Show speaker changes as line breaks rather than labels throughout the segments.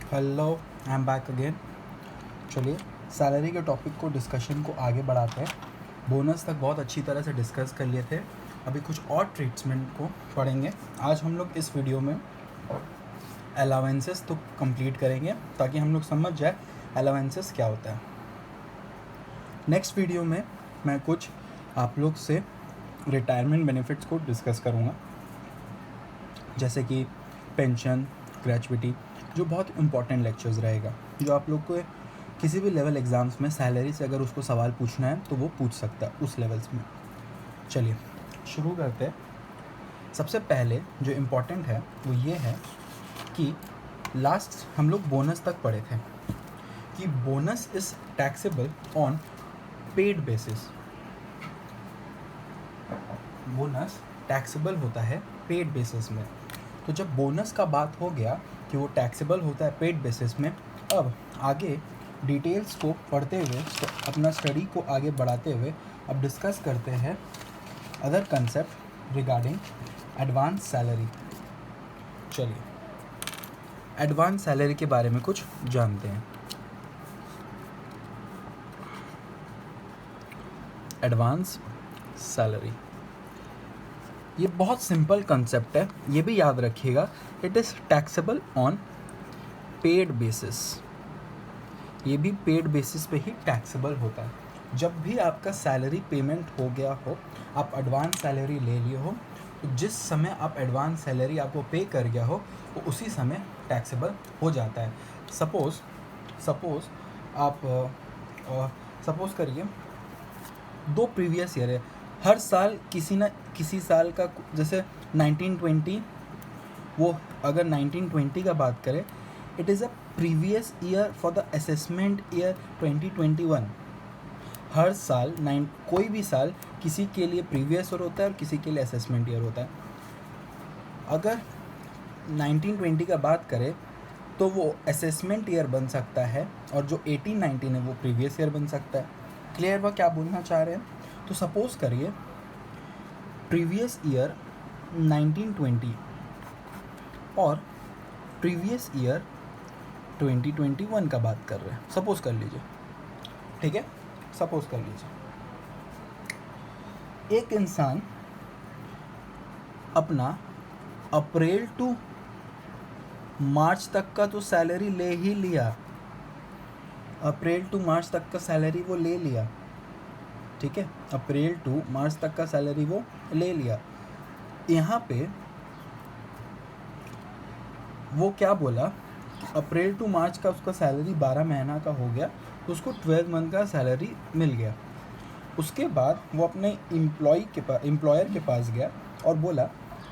Hello, I am back again. चलिए salary के topic को डिस्कशन को आगे बढ़ाते हैं। बोनस तक बहुत अच्छी तरह से डिस्कस कर लिए थे, अभी कुछ और ट्रीटमेंट को पढ़ेंगे। आज हम लोग इस वीडियो में अलावेंसेस तो कंप्लीट करेंगे ताकि हम लोग समझ जाए अलावेंसेस क्या होता है। नेक्स्ट वीडियो में मैं कुछ आप लोग से रिटायरमेंट बेनिफिट्स को डिस्कस करूँगा, जैसे कि पेंशन, ग्रेचुइटी, जो बहुत इंपॉर्टेंट लेक्चर्स रहेगा, जो आप लोग को किसी भी लेवल एग्ज़ाम्स में सैलरी से अगर उसको सवाल पूछना है तो वो पूछ सकता है उस लेवल्स में। चलिए शुरू करते हैं। सबसे पहले जो इम्पोर्टेंट है वो ये है कि लास्ट हम लोग बोनस तक पढ़े थे कि bonus is taxable on paid basis. Bonus taxable होता है पेड बेसिस में। तो जब बोनस का बात हो गया कि वो टैक्सेबल होता है पेड बेसिस में, अब आगे डिटेल्स को पढ़ते हुए अपना स्टडी को आगे बढ़ाते हुए अब डिस्कस करते हैं other concept regarding advance salary. चलिए एडवांस सैलरी के बारे में कुछ जानते हैं। एडवांस सैलरी ये बहुत सिंपल कंसेप्ट है, ये भी याद रखिएगा। It is taxable on paid basis. ये भी पेड बेसिस पे ही टैक्सेबल होता है। जब भी आपका सैलरी पेमेंट हो गया हो, आप एडवांस सैलरी ले लिए हो, तो जिस समय आप एडवांस सैलरी आपको पे कर गया हो वो उसी समय टैक्सेबल हो जाता है। सपोज़ आप सपोज़ करिए 2 प्रीवियस ईयर है, हर साल किसी न किसी साल का, जैसे 1920, वो अगर 1920 का बात करें, it is a previous year for the assessment year 2021। हर साल कोई भी साल किसी के लिए प्रीवियस ईयर होता है और किसी के लिए असेसमेंट ईयर होता है। अगर 1920 का बात करें तो वो असेसमेंट ईयर बन सकता है और जो 1819 है वो प्रीवियस ईयर बन सकता है। क्लियर हुआ क्या बोलना चाह रहे हैं? तो सपोज़ करिए प्रीवियस ईयर 1920 और प्रीवियस ईयर 2021 का बात कर रहे हैं, सपोज़ कर लीजिए, ठीक है, सपोज़ कर लीजिए। एक इंसान अपना अप्रैल टू मार्च तक का तो सैलरी ले ही लिया, अप्रैल टू मार्च तक का सैलरी वो ले लिया, ठीक है, अप्रैल टू मार्च तक का सैलरी वो ले लिया। यहाँ पे वो क्या बोला, अप्रैल टू मार्च का उसका सैलरी 12 महीना का हो गया, तो उसको 12 मंथ का सैलरी मिल गया। उसके बाद वो अपने एम्प्लॉयर के पास गया और बोला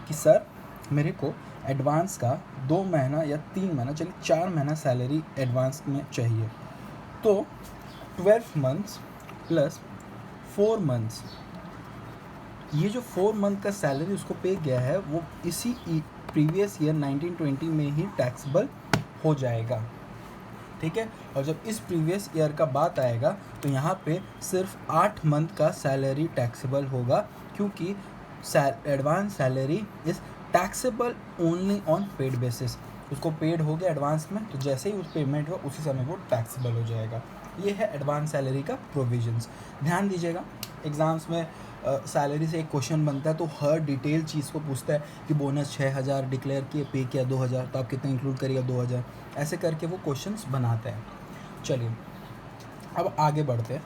कि सर मेरे को एडवांस का 2 महीना या 3 महीना, चलिए 4 महीना सैलरी एडवांस में चाहिए। तो 12 मंथ्स प्लस 4 मंथ्स, ये जो 4 मंथ का सैलरी उसको पे गया है वो इसी प्रीवियस ईयर 1920 में ही टैक्सेबल हो जाएगा, ठीक है। और जब इस प्रीवियस ईयर का बात आएगा तो यहाँ पे सिर्फ 8 मंथ का सैलरी टैक्सेबल होगा, क्योंकि advance salary is taxable only on paid basis. उसको पेड हो गया एडवांस में, तो जैसे ही उस पेमेंट हुआ उसी समय वो टैक्सेबल हो जाएगा। ये है एडवांस सैलरी का प्रोविजंस। ध्यान दीजिएगा, एग्ज़ाम्स में सैलरी से एक क्वेश्चन बनता है तो हर डिटेल चीज़ को पूछता है कि बोनस 6000 डिक्लेयर किए, पे किया 2000, तो आप कितना इंक्लूड करिएगा 2000, ऐसे करके वो क्वेश्चंस बनाते हैं। चलिए अब आगे बढ़ते हैं।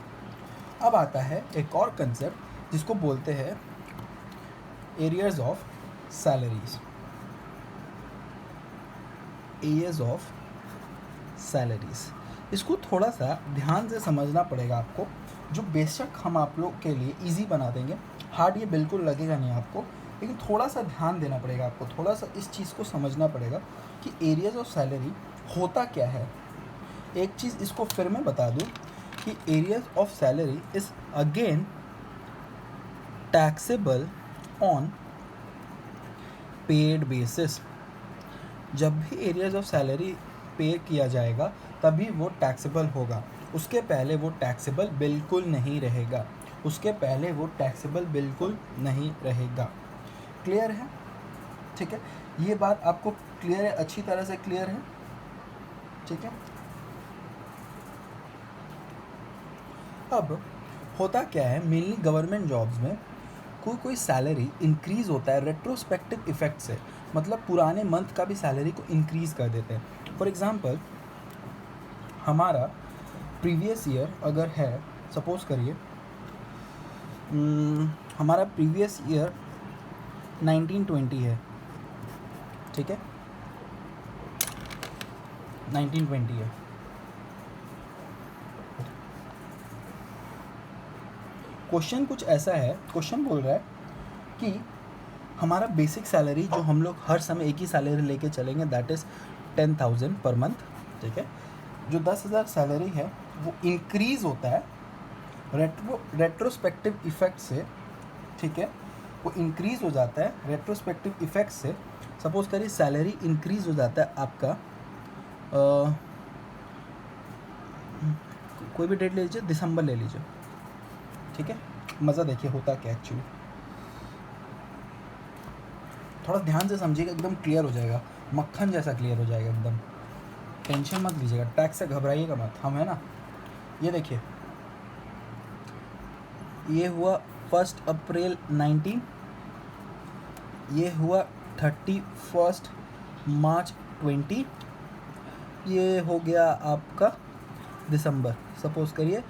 अब आता है एक और कंसेप्ट जिसको बोलते हैं areas of salaries. Areas of salaries, इसको थोड़ा सा ध्यान से समझना पड़ेगा आपको, जो बेशक हम आप लोग के लिए इजी बना देंगे, हार्ड ये बिल्कुल लगेगा नहीं आपको, लेकिन थोड़ा सा ध्यान देना पड़ेगा आपको, थोड़ा सा इस चीज़ को समझना पड़ेगा कि एरियाज ऑफ सैलरी होता क्या है। एक चीज़ इसको फिर मैं बता दूं कि areas of salary is again taxable on paid basis. जब भी एरियाज ऑफ सैलरी पे किया जाएगा तभी वो टैक्सेबल होगा, उसके पहले वो टैक्सेबल बिल्कुल नहीं रहेगा, उसके पहले वो टैक्सेबल बिल्कुल नहीं रहेगा। क्लियर है? ठीक है, ये बात आपको क्लियर है, अच्छी तरह से क्लियर है? ठीक है। अब होता क्या है, मेनली गवर्नमेंट जॉब्स में कोई सैलरी इंक्रीज़ होता है रेट्रोस्पेक्टिव इफेक्ट से, मतलब पुराने मंथ का भी सैलरी को इंक्रीज़ कर देते हैं। फॉर एग्जांपल हमारा प्रीवियस ईयर अगर है, सपोज करिए हमारा प्रीवियस ईयर 1920 है, ठीक है, 1920 है। क्वेश्चन कुछ ऐसा है, क्वेश्चन बोल रहा है कि हमारा बेसिक सैलरी जो हम लोग हर समय एक ही सैलरी लेके चलेंगे, दैट इज़ 10,000 पर मंथ, ठीक है। जो 10,000 सैलरी है वो इंक्रीज़ होता है रेट्रोस्पेक्टिव इफेक्ट से, ठीक है, वो इंक्रीज़ हो जाता है रेट्रोस्पेक्टिव इफेक्ट से। सपोज करिए सैलरी इंक्रीज़ हो जाता है आपका, कोई भी डेट ले लीजिए, दिसंबर ले लीजिए, ठीक है। मज़ा देखिए होता क्या एक्चुअली, थोड़ा ध्यान से समझिएगा, एकदम क्लियर हो जाएगा, मक्खन जैसा क्लियर हो जाएगा एकदम। टेंशन मत लीजिएगा, टैक्स से घबराइएगा मत, हम है ना। ये देखिए, ये हुआ 1 अप्रैल 19, ये हुआ 31 मार्च 20, ये हो गया आपका दिसंबर, सपोज करिए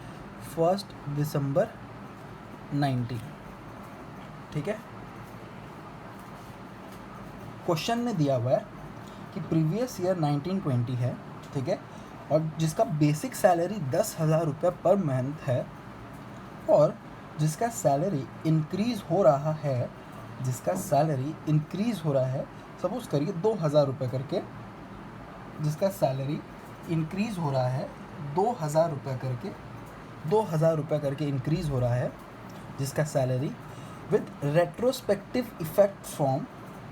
1 दिसंबर 19, ठीक है। क्वेश्चन में दिया हुआ है कि प्रीवियस ईयर 1920 है, ठीक है, और जिसका बेसिक सैलरी 10,000 रुपये पर मंथ है, और जिसका सैलरी इंक्रीज़ हो रहा है, जिसका सैलरी इंक्रीज़ हो रहा है, सपोज करिए 2,000 रुपये करके, जिसका सैलरी इंक्रीज़ हो रहा है 2,000 रुपये करके, 2,000 रुपये करके इंक्रीज़ हो रहा है, जिसका salary with retrospective effect from,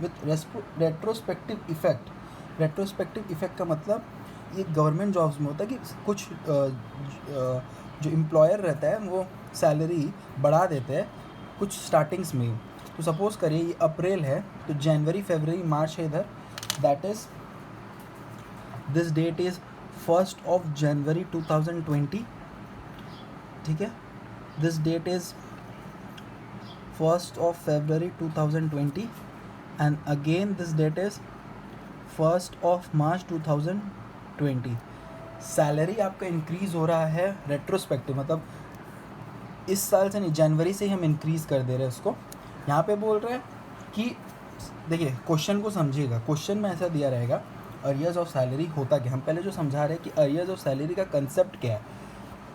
with retrospective effect का मतलब ये गवर्नमेंट जॉब्स में होता है कि कुछ जो एम्प्लॉयर रहता है वो सैलरी बढ़ा देते हैं कुछ स्टार्टिंग्स में। तो सपोज़ करिए ये अप्रैल है, तो जनवरी फरवरी मार्च है इधर, that is this that is 1 जनवरी 2020, ठीक है। This that is 1 February 2020 and again this date is 1 March 2020। Salary आपका इंक्रीज़ हो रहा है रेट्रोस्पेक्टिव, मतलब इस साल से नहीं, जनवरी से ही हम इंक्रीज़ कर दे रहे हैं उसको। यहाँ पे बोल रहे हैं कि देखिए क्वेश्चन को समझिएगा, क्वेश्चन में ऐसा दिया रहेगा अरियर्स ऑफ सैलरी होता क्या। हम पहले जो समझा रहे हैं कि अरियर्स ऑफ सैलरी का कंसेप्ट क्या है,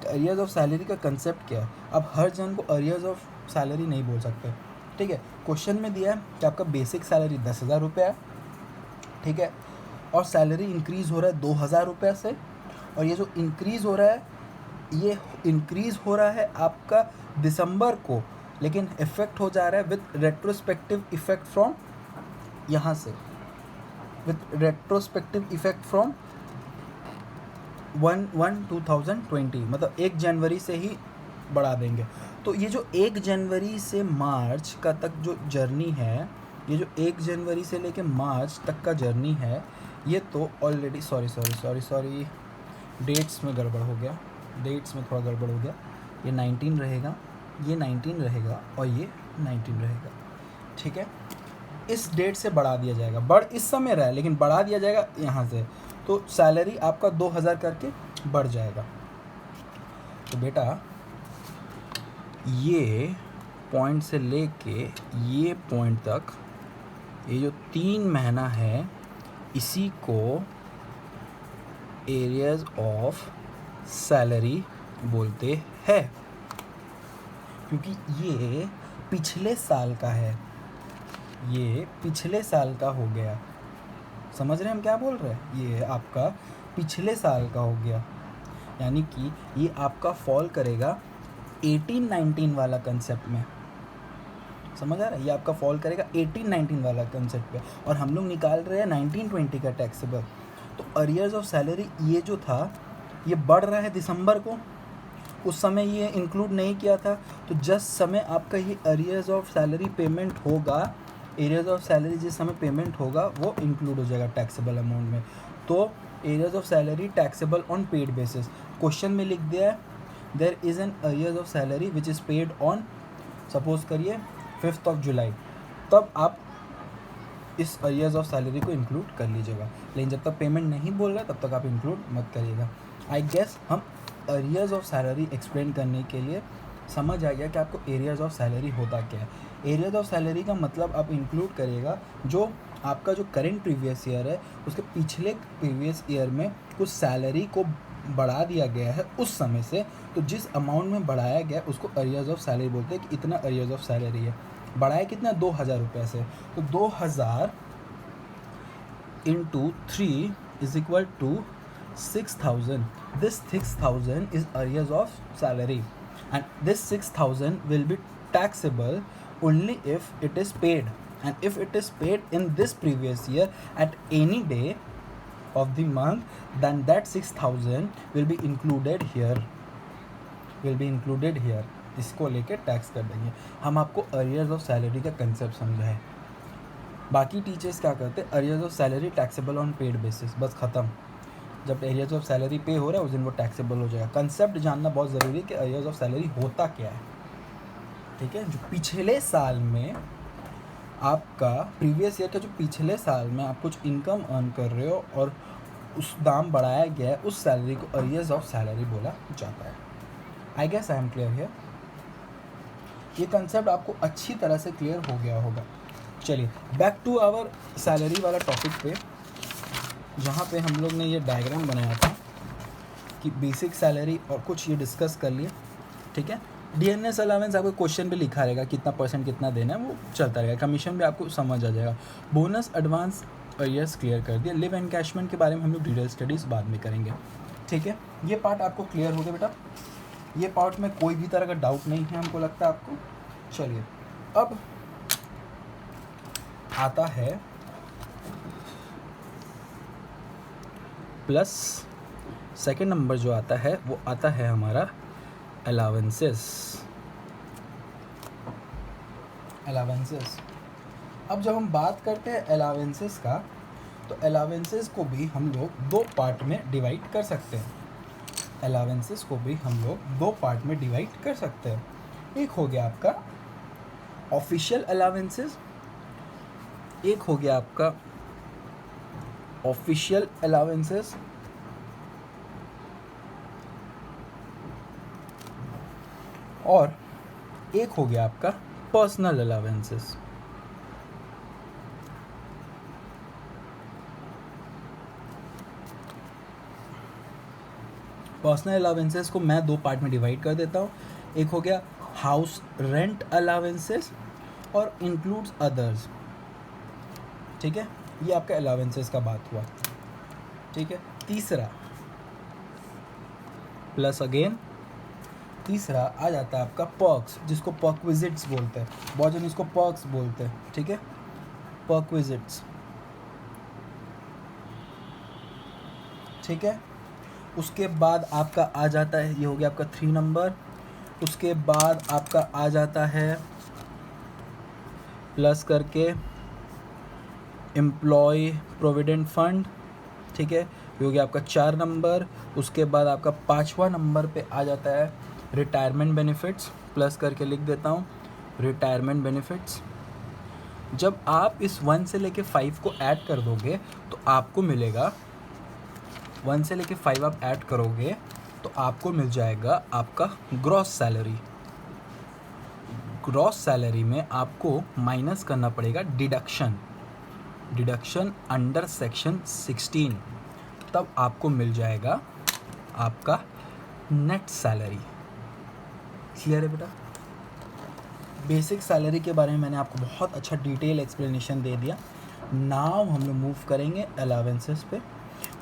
अरियर्स ऑफ सैलरी का कंसेप्ट क्या है। अब हर जन को अरियर्स ऑफ सैलरी नहीं बोल सकते, ठीक है। क्वेश्चन में दिया है कि आपका बेसिक सैलरी 10,000 रुपये है, ठीक है, और सैलरी इंक्रीज़ हो रहा है 2,000 रुपये से, और ये जो इंक्रीज़ हो रहा है ये इंक्रीज़ हो रहा है आपका दिसंबर को, लेकिन इफेक्ट हो जा रहा है विथ रेट्रोस्पेक्टिव इफेक्ट फ्रॉम यहाँ से, विथ रेट्रोस्पेक्टिव इफेक्ट फ्रॉम 1/1/2020, मतलब 1 जनवरी से ही बढ़ा देंगे। तो ये जो 1 जनवरी से मार्च का तक जो जर्नी है, ये जो 1 जनवरी से लेके मार्च तक का जर्नी है, ये तो ऑलरेडी सॉरी डेट्स में गड़बड़ हो गया, डेट्स में थोड़ा गड़बड़ हो गया। ये 19 रहेगा, ये 19 रहेगा, और ये 19 रहेगा, ठीक है। इस डेट से बढ़ा दिया जाएगा, इस समय रहा है लेकिन बढ़ा दिया जाएगा यहाँ से, तो सैलरी आपका 2,000 करके बढ़ जाएगा। तो बेटा ये पॉइंट से लेके ये पॉइंट तक, ये जो 3 महीना है, इसी को एरियाज ऑफ सैलरी बोलते हैं, क्योंकि ये पिछले साल का है, ये पिछले साल का हो गया। समझ रहे हैं हम क्या बोल रहे हैं, ये आपका पिछले साल का हो गया, यानी कि ये आपका फॉल करेगा 18-19 वाला कंसेप्ट में। समझ आ रहा है, ये आपका फॉल करेगा 18-19 वाला कंसेप्ट पे, और हम लोग निकाल रहे हैं 1920 का टैक्सेबल। तो अरियर्स ऑफ सैलरी ये जो था ये बढ़ रहा है दिसंबर को, उस समय ये इंक्लूड नहीं किया था, तो जिस समय आपका ये अरियर्स ऑफ सैलरी पेमेंट होगा, एरियर्स ऑफ सैलरी जिस समय पेमेंट होगा वो इंक्लूड हो जाएगा टैक्सेबल अमाउंट में। तो arrears of salary taxable on paid basis. Question में लिख दिया है there is an arrears of salary which is paid on, suppose करिए 5 जुलाई, तब आप इस एरियाज ऑफ सैलरी को इंक्लूड कर लीजिएगा। लेकिन जब तक पेमेंट नहीं बोल रहा तब तक आप इंक्लूड मत करिएगा। आई गेस हम एरियाज ऑफ सैलरी एक्सप्लेन करने के लिए समझ आ गया कि आपको एरियाज ऑफ सैलरी होता क्या है। एरियाज ऑफ सैलरी का मतलब आप इंक्लूड करिएगा जो आपका जो करेंट प्रीवियस ईयर है उसके पिछले प्रीवियस ईयर में कुछ सैलरी को बढ़ा दिया गया है उस समय से, तो जिस अमाउंट में बढ़ाया गया उसको एरियाज ऑफ सैलरी बोलते हैं कि इतना एरियाज ऑफ सैलरी है। बढ़ाया कितना, 2000 रुपये से, तो 2000 into 3 is equal to 6000. This 6000 is arrears of salary, and this 6000 will be taxable only if it is paid, and if it is paid in this previous year at any day of the month, then that 6000 will be included here. इसको लेके tax कर देंगे। हम आपको arrears of salary का concept समझा है। बाकी टीचर्स क्या करते हैं, arrears of salary taxable on paid basis, बस ख़त्म। जब एरियर्स ऑफ सैलरी पे हो रहा है उस दिन वो टैक्सेबल हो जाएगा। कंसेप्ट जानना बहुत ज़रूरी है कि एरियर्स ऑफ सैलरी होता क्या है, ठीक है। जो पिछले साल में आपका प्रीवियस ईयर का जो पिछले साल में आप कुछ इनकम अर्न कर रहे हो और उस दाम बढ़ाया गया है, उस सैलरी को एरियर्स ऑफ सैलरी बोला जाता है। I guess I am clear here. ये कंसेप्ट आपको अच्छी तरह से क्लियर हो गया होगा। चलिए बैक टू आवर सैलरी वाला टॉपिक पे, जहाँ पे हम लोग ने ये डायग्राम बनाया था कि बेसिक सैलरी और कुछ ये डिस्कस कर लिए, ठीक है। डीएनएस अलावेंस आपको क्वेश्चन पे लिखा रहेगा कितना परसेंट कितना देना है, वो चलता रहेगा। कमीशन भी आपको समझ आ जाएगा। बोनस एडवांस एरियर्स क्लियर कर दिया। लिव एनकैशमेंट के बारे में हम लोग डिटेल स्टडीज़ बाद में करेंगे, ठीक है। ये पार्ट आपको क्लियर हो गया बेटा। ये पार्ट में कोई भी तरह का डाउट नहीं है हमको लगता है आपको। चलिए अब आता है प्लस सेकेंड नंबर जो आता है वो आता है हमारा अलावेंसेस। अब जब हम बात करते हैं अलावेंसेस का, तो अलावेंसेस को भी हम लोग दो पार्ट में डिवाइड कर सकते हैं। एक हो गया आपका ऑफिशियल अलावेंसेस, एक हो गया आपका ऑफिशियल अलावेंसेस और एक हो गया आपका पर्सनल अलावेंसेस। पर्सनल अलावेंसेस को मैं दो पार्ट में डिवाइड कर देता हूँ। एक हो गया हाउस रेंट अलावेंसेस और इंक्लूड्स अदर्स, ठीक है। ये आपका अलावेंसेस का बात हुआ, ठीक है। तीसरा प्लस अगेन तीसरा आ जाता है आपका पर्क्स, जिसको पर्क्विजिट्स बोलते हैं। बहुत जन इसको पर्क्स बोलते हैं, ठीक है, पर्क्विजिट्स, ठीक है। उसके बाद आपका आ जाता है, ये हो गया आपका 3 नंबर। उसके बाद आपका आ जाता है प्लस करके एम्प्लॉय प्रोविडेंट फंड, ठीक है, ये हो गया आपका 4 नंबर। उसके बाद आपका 5वां नंबर पे आ जाता है रिटायरमेंट बेनिफिट्स, प्लस करके लिख देता हूँ रिटायरमेंट बेनिफिट्स। जब आप इस 1 से लेके 5 को ऐड कर दोगे तो आपको मिलेगा, 1 से लेके 5 आप ऐड करोगे तो आपको मिल जाएगा आपका ग्रॉस सैलरी। ग्रॉस सैलरी में आपको माइनस करना पड़ेगा डिडक्शन अंडर सेक्शन 16, तब आपको मिल जाएगा आपका नेट सैलरी। क्लियर है बेटा। बेसिक सैलरी के बारे में मैंने आपको बहुत अच्छा डिटेल एक्सप्लेनेशन दे दिया। नाउ हम लोग मूव करेंगे अलावेंसेस पे,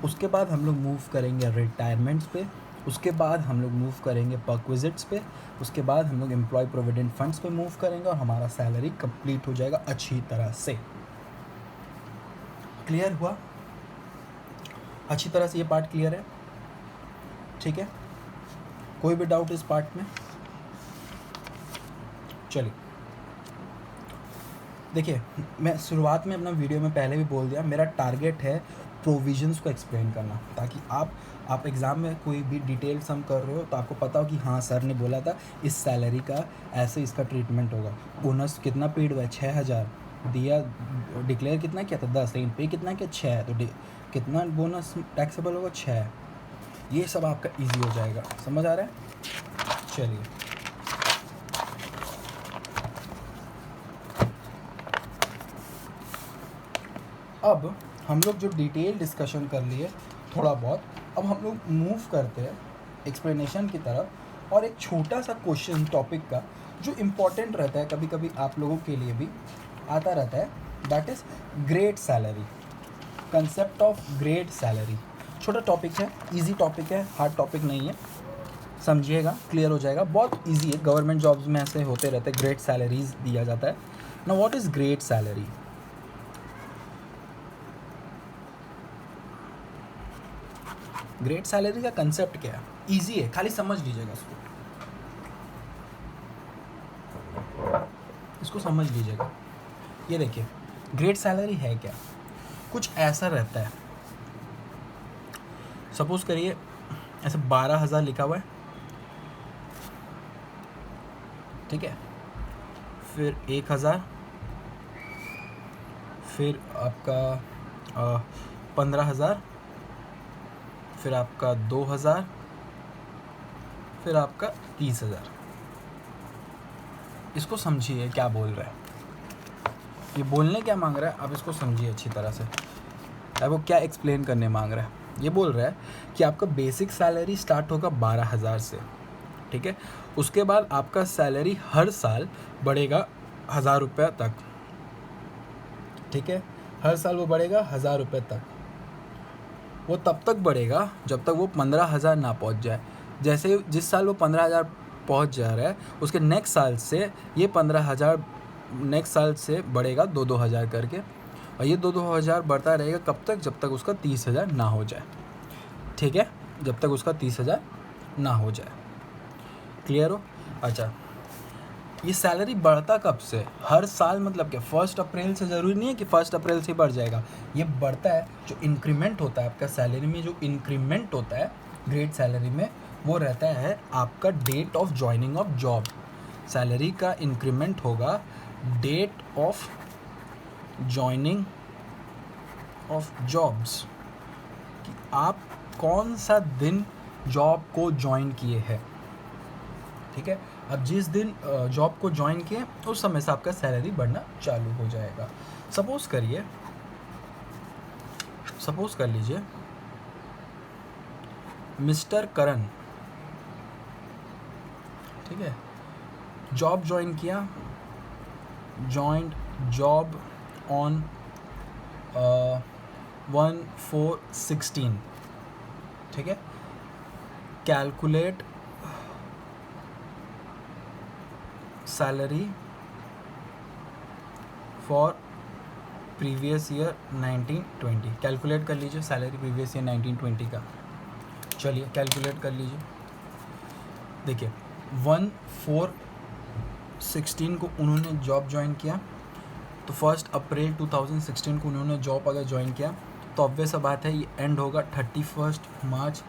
उसके बाद हम लोग मूव करेंगे रिटायरमेंट्स पे, उसके बाद हम लोग मूव करेंगे पर्क्विजिट्स पे, उसके बाद हम लोग एम्प्लॉय प्रोविडेंट फंड्स पे मूव करेंगे और हमारा सैलरी कंप्लीट हो जाएगा अच्छी तरह से। क्लियर हुआ? अच्छी तरह से ये पार्ट क्लियर है, ठीक है। कोई भी डाउट इस पार्ट में? चलिए देखिए, मैं शुरुआत में अपना वीडियो में पहले भी बोल दिया, मेरा टारगेट है प्रोविजंस को एक्सप्लेन करना, ताकि आप एग्ज़ाम में कोई भी डिटेल सम कर रहे हो तो आपको पता हो कि हाँ सर ने बोला था इस सैलरी का ऐसे इसका ट्रीटमेंट होगा। बोनस कितना पेड हुआ है, 6,000 दिया, डिक्लेयर कितना किया था 10, लेकिन पे कितना किया 6, तो कितना बोनस टैक्सेबल होगा 6। ये सब आपका ईजी हो जाएगा। समझ आ रहा है? चलिए, अब हम लोग जो डिटेल डिस्कशन कर लिए थोड़ा बहुत, अब हम लोग मूव करते हैं एक्सप्लेनेशन की तरफ, और एक छोटा सा क्वेश्चन टॉपिक का जो इम्पोर्टेंट रहता है, कभी कभी आप लोगों के लिए भी आता रहता है, that is grade salary, concept of grade salary. छोटा टॉपिक है, इजी टॉपिक है, हार्ड टॉपिक नहीं है, समझिएगा, क्लियर हो जाएगा, बहुत इजी है। गवर्नमेंट जॉब्स में ऐसे होते रहते हैं, ग्रेड सैलरीज दिया जाता है ना। What is grade salary? Grade salary का कंसेप्ट क्या है? इजी है, खाली समझ लीजिएगा इसको समझ लीजिएगा। ये देखिए, ग्रेड सैलरी है क्या? कुछ ऐसा रहता है, सपोज करिए ऐसे 12,000 लिखा हुआ है, ठीक है, फिर 1,000, फिर आपका 15,000, फिर आपका 2,000, फिर आपका 30,000। इसको समझिए क्या बोल रहा है, ये बोलने क्या मांग रहा है, आप इसको समझिए अच्छी तरह से। अब वो क्या एक्सप्लेन करने मांग रहा है? ये बोल रहा है कि आपका बेसिक सैलरी स्टार्ट होगा 12,000 से, ठीक है, उसके बाद आपका सैलरी हर साल बढ़ेगा 1,000 रुपये तक, ठीक है, हर साल वो बढ़ेगा 1,000 रुपये तक। वो तब तक बढ़ेगा जब तक वो 15,000 ना पहुंच जाए। जैसे जिस साल वो 15,000 पहुंच जा रहा है, उसके नेक्स्ट साल से ये 15,000 नेक्स्ट साल से बढ़ेगा 2-2 हज़ार करके, और ये 2-2 हज़ार बढ़ता रहेगा कब तक? जब तक उसका 30,000 ना हो जाए, ठीक है, जब तक उसका 30,000 ना हो जाए। क्लियर हो? अच्छा, ये सैलरी बढ़ता कब से? हर साल, मतलब क्या 1 अप्रैल से? ज़रूरी नहीं है कि 1 अप्रैल से बढ़ जाएगा, ये बढ़ता है। जो इंक्रीमेंट होता है आपका सैलरी में, जो इंक्रीमेंट होता है ग्रेड सैलरी में, वो रहता है आपका date of joining of job. Salary का इंक्रीमेंट होगा date of joining of jobs, कि आप कौन सा दिन जॉब को ज्वाइन किए हैं, ठीक है। अब जिस दिन जॉब को ज्वाइन किए उस समय से आपका सैलरी बढ़ना चालू हो जाएगा। सपोज कर लीजिए मिस्टर करण, ठीक है, जॉब ज्वाइन किया, जॉइंड जॉब ऑन 1/4/16, ठीक है। Calculate salary for previous year 1920। Calculate कर लीजिए सैलरी प्रीवियस ईयर 1920 का। चलिए कैलकुलेट कर लीजिए। देखिए 1/4/16 को उन्होंने जॉब ज्वाइन किया, तो 1 अप्रैल 2016 को उन्होंने जॉब अगर ज्वाइन किया, तो ऑब्वियस बात है ये एंड होगा 31 मार्च,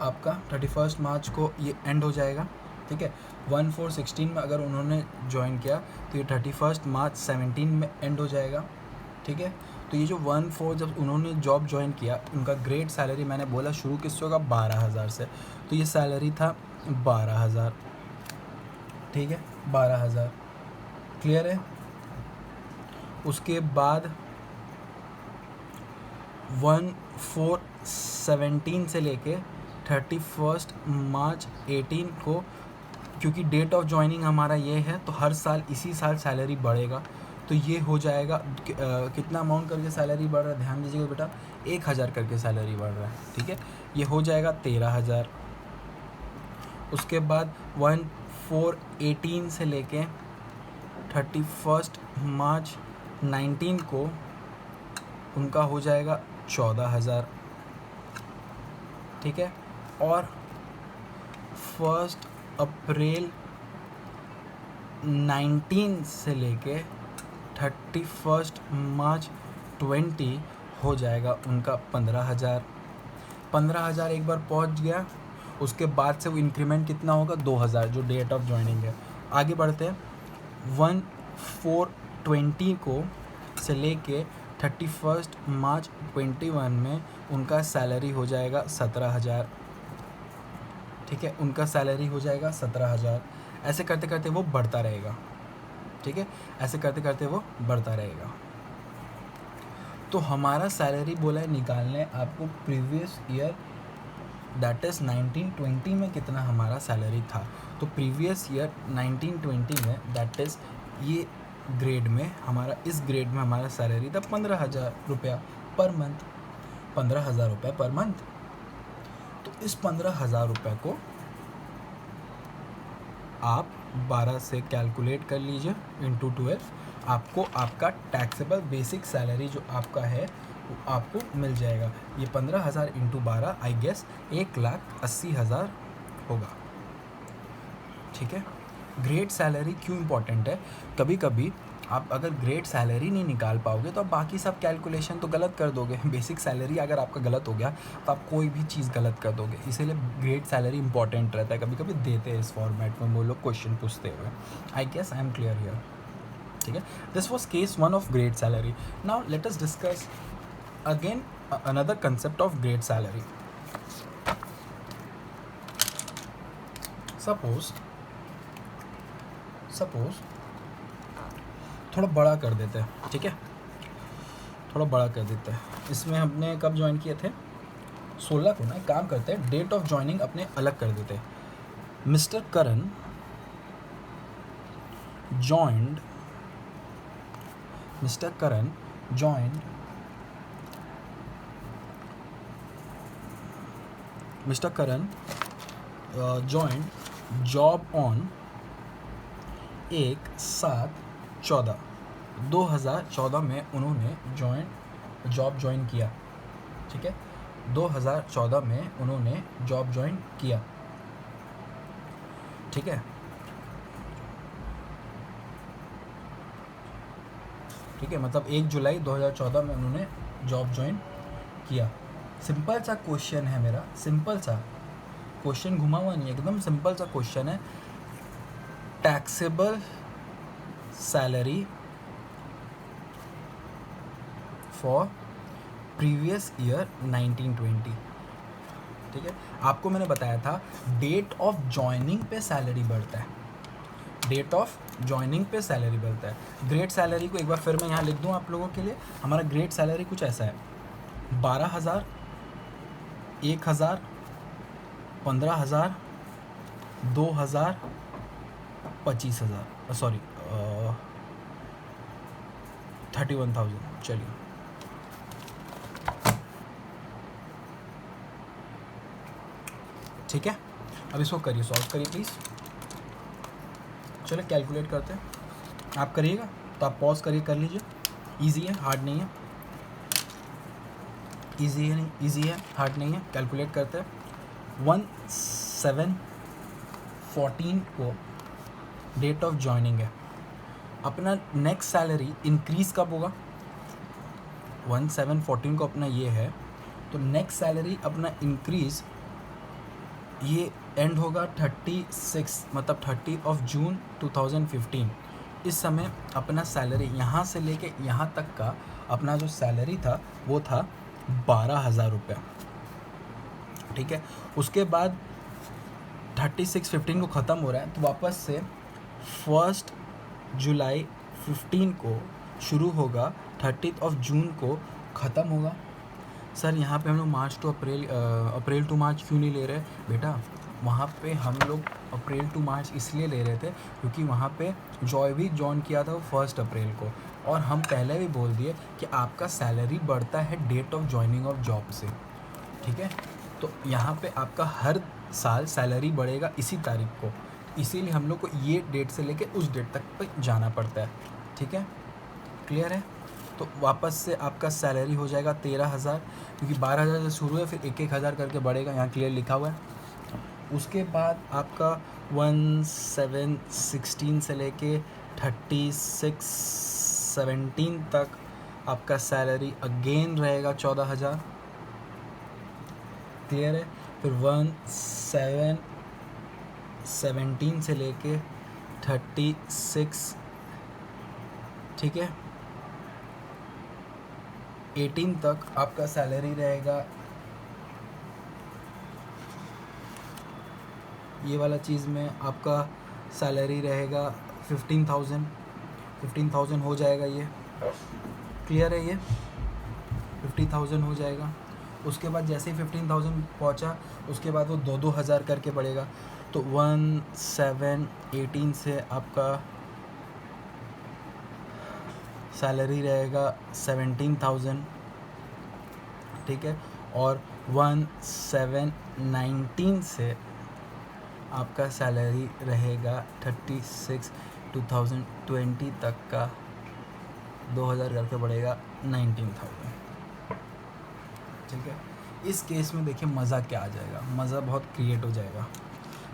आपका 31 मार्च को ये एंड हो जाएगा, ठीक है। 1/4/16 में अगर उन्होंने ज्वाइन किया तो ये 31 मार्च 17 में एंड हो जाएगा, ठीक है। तो ये जो 1/4 जब उन्होंने जॉब ज्वाइन किया, उनका ग्रेड सैलरी मैंने बोला शुरू किससे होगा? 12,000 से, तो ये सैलरी था 12,000, ठीक है, 12,000। क्लियर है? उसके बाद 1/4/17 से लेके 31 मार्च 18 को, क्योंकि डेट ऑफ ज्वाइनिंग हमारा ये है, तो हर साल इसी साल सैलरी बढ़ेगा, तो ये हो जाएगा कितना अमाउंट करके सैलरी बढ़ रहा है, ध्यान दीजिएगा बेटा, 1,000 करके सैलरी बढ़ रहा है, ठीक है, ये हो जाएगा 13,000। उसके बाद 1/4/18 से लेके 31 मार्च 19 को उनका हो जाएगा 14,000, ठीक है। और 1 अप्रैल 19 से लेके 31 मार्च 20 हो जाएगा उनका 15,000। 15,000 एक बार पहुंच गया, उसके बाद से वो इंक्रीमेंट कितना होगा 2,000, जो डेट ऑफ ज्वाइनिंग है। आगे बढ़ते हैं, 1/4/20 को से लेके 31 मार्च 21 में उनका सैलरी हो जाएगा 17,000। ठीक है, उनका सैलरी हो जाएगा 17,000। ऐसे करते करते वो बढ़ता रहेगा। ठीक है, ऐसे करते करते वो बढ़ता रहेगा। तो हमारा सैलरी बोला है निकालने आपको प्रीवियस ईयर, दैट इज़ 1920 में कितना हमारा सैलरी था। तो प्रीवियस ईयर 1920 में, दैट इज़ ये ग्रेड में हमारा, इस ग्रेड में हमारा सैलरी था 15,000 रुपया पर मंथ। 15,000 रुपये पर मंथ। तो इस 15,000 रुपये को आप 12 से कैलकुलेट कर लीजिए इंटू 12, आपको आपका टैक्सेबल बेसिक सैलरी जो आपका है वो आपको मिल जाएगा। ये 15,000 इंटू 12 आई गेस 1,80,000 होगा। ठीक है, ग्रेड सैलरी क्यों इम्पोर्टेंट है? कभी कभी आप अगर ग्रेड सैलरी नहीं निकाल पाओगे तो आप बाकी सब कैलकुलेशन तो गलत कर दोगे। बेसिक सैलरी अगर आपका गलत हो गया तो आप कोई भी चीज़ गलत कर दोगे। इसीलिए ग्रेड सैलरी इंपॉर्टेंट रहता है। कभी कभी देते हैं इस फॉर्मेट में वो लोग क्वेश्चन पूछते हुए। I guess I am clear here. ठीक है, this was case 1 of grade salary. Now let us discuss again another concept of grade salary. Suppose थोड़ा बड़ा कर देते हैं। ठीक है, थोड़ा बड़ा कर देते हैं। इसमें हमने कब ज्वाइन किए थे? 16 को ना। एक काम करते हैं, डेट ऑफ ज्वाइनिंग अपने अलग कर देते हैं। Mister Karan joined job on 1/7/2014 में उन्होंने जॉब ज्वाइन किया। ठीक है, 2014 में उन्होंने जॉब ज्वाइन किया। ठीक है, मतलब 1 जुलाई 2014 में उन्होंने जॉब ज्वाइन किया। सिंपल सा क्वेश्चन है मेरा, सिंपल सा क्वेश्चन, घुमा हुआ नहीं, एकदम सिंपल सा क्वेश्चन है। Taxable salary for previous year 1920। ठीक है, आपको मैंने बताया था डेट ऑफ ज्वाइनिंग पे सैलरी बढ़ता है। डेट ऑफ ज्वाइनिंग पे सैलरी बढ़ता है। ग्रेड सैलरी को एक बार फिर मैं यहाँ लिख दूँ आप लोगों के लिए। हमारा ग्रेड सैलरी कुछ ऐसा है, 12,000, 1,000, 15,000, 2,000, 25,000, सॉरी 31,000। चलिए, ठीक है, अब इसको करिए, सॉल्व करिए प्लीज़। चलो कैलकुलेट करते हैं। आप करिएगा तो आप पॉज करिए, कर लीजिए। इजी है, हार्ड नहीं है। इजी है, हार्ड नहीं है। कैलकुलेट करते हैं। 1/7/14 को डेट ऑफ ज्वाइनिंग है। अपना नेक्स्ट सैलरी इंक्रीज़ कब होगा? 1/7/14 को अपना ये है, तो नेक्स्ट सैलरी अपना इंक्रीज़ ये एंड होगा 36, मतलब 30 जून 2015। इस समय अपना सैलरी यहाँ से लेके यहाँ तक का अपना जो सैलरी था वो था 12,000 रुपया। ठीक है, उसके बाद 36/15 को ख़त्म हो रहा है, तो वापस से 1 जुलाई 15 को शुरू होगा, 30 जून को ख़त्म होगा। सर यहाँ पे हम लोग अप्रैल टू मार्च क्यों नहीं ले रहे? बेटा वहाँ पे हम लोग अप्रैल टू मार्च इसलिए ले रहे थे क्योंकि वहाँ पे जॉय भी ज्वाइन किया था 1 अप्रैल को, और हम पहले भी बोल दिए कि आपका सैलरी बढ़ता है date of joining of job से। ठीक है, तो यहाँ पे आपका हर साल सैलरी बढ़ेगा इसी तारीख को, इसीलिए हम लोग को ये डेट से लेके उस डेट तक पे जाना पड़ता है। ठीक है, क्लियर है? तो वापस से आपका सैलरी हो जाएगा 13,000, क्योंकि 12,000 से शुरू है, फिर 1,000 करके बढ़ेगा, यहाँ क्लियर लिखा हुआ है। उसके बाद आपका 1/7/16 से लेके 36/17 तक आपका सैलरी अगेन रहेगा 14,000, क्लियर है। फिर 17 से लेके 36, ठीक है, 18 तक आपका सैलरी रहेगा, ये वाला चीज़ में आपका सैलरी रहेगा 15,000 हो जाएगा, ये क्लियर है, ये 50,000 हो जाएगा। उसके बाद जैसे ही 15,000 पहुंचा उसके बाद वो 2,000 करके बढ़ेगा, तो 1718 से आपका सैलरी रहेगा 17,000, ठीक है, और 1719 से आपका सैलरी रहेगा 36, 2020 तक का 2,000 करके बढ़ेगा 19,000, ठीक है। इस केस में देखिए मज़ा क्या आ जाएगा, मज़ा बहुत क्रिएट हो जाएगा।